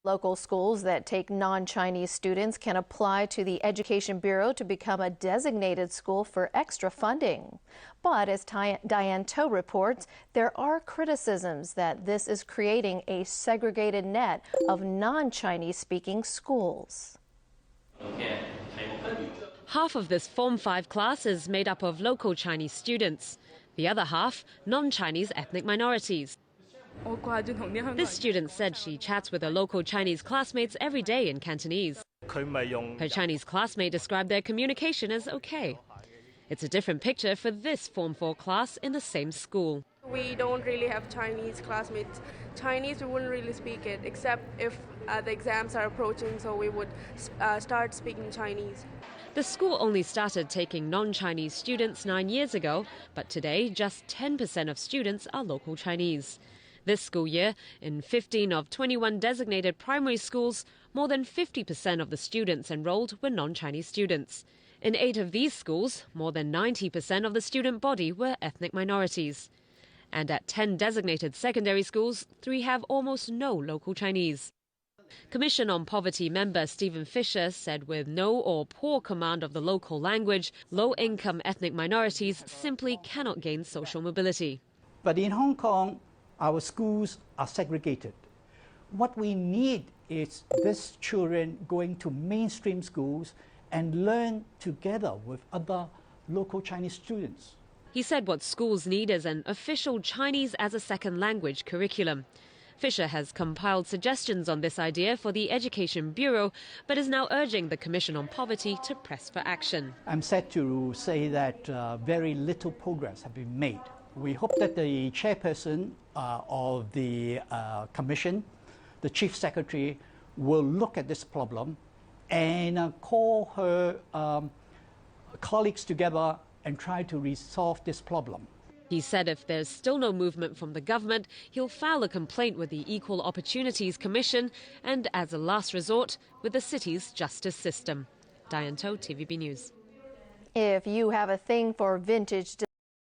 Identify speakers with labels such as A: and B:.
A: Local schools that take non-Chinese students can apply to the Education Bureau to become a designated school for extra funding. But as Diane To reports, there are criticisms that this is creating a segregated net of non-Chinese speaking schools.
B: Half of this Form 5 class is made up of local Chinese students. The other half, non-Chinese ethnic minorities. This student said she chats with her local Chinese classmates every day in Cantonese. Her Chinese classmate described their communication as okay. It's a different picture for this Form 4 class in the same school.
C: We don't really have Chinese classmates. Chinese, we wouldn't really speak it, except if the exams are approaching, so we would start speaking Chinese.
B: The school only started taking non-Chinese students 9 years ago, but today just 10% of students are local Chinese. This school year, in 15 of 21 designated primary schools, more than 50% of the students enrolled were non-Chinese students. In 8 of these schools, more than 90% of the student body were ethnic minorities. And at 10 designated secondary schools, 3 have almost no local Chinese. Commission on Poverty member Stephen Fisher said with no or poor command of the local language, low-income ethnic minorities simply cannot gain social mobility.
D: But in Hong Kong, our schools are segregated. What we need is these children going to mainstream schools and learn together with other local Chinese students.
B: He said what schools need is an official Chinese as a second language curriculum. Fisher has compiled suggestions on this idea for the Education Bureau, but is now urging the Commission on Poverty to press for action.
D: I'm sad to say that very little progress has been made. We hope that the chairperson of the Commission, the Chief Secretary, will look at this problem and call her colleagues together and try to resolve this problem.
B: He said if there's still no movement from the government, he'll file a complaint with the Equal Opportunities Commission and, as a last resort, with the city's justice system. Diane To, TVB News.
A: If you have a thing for vintage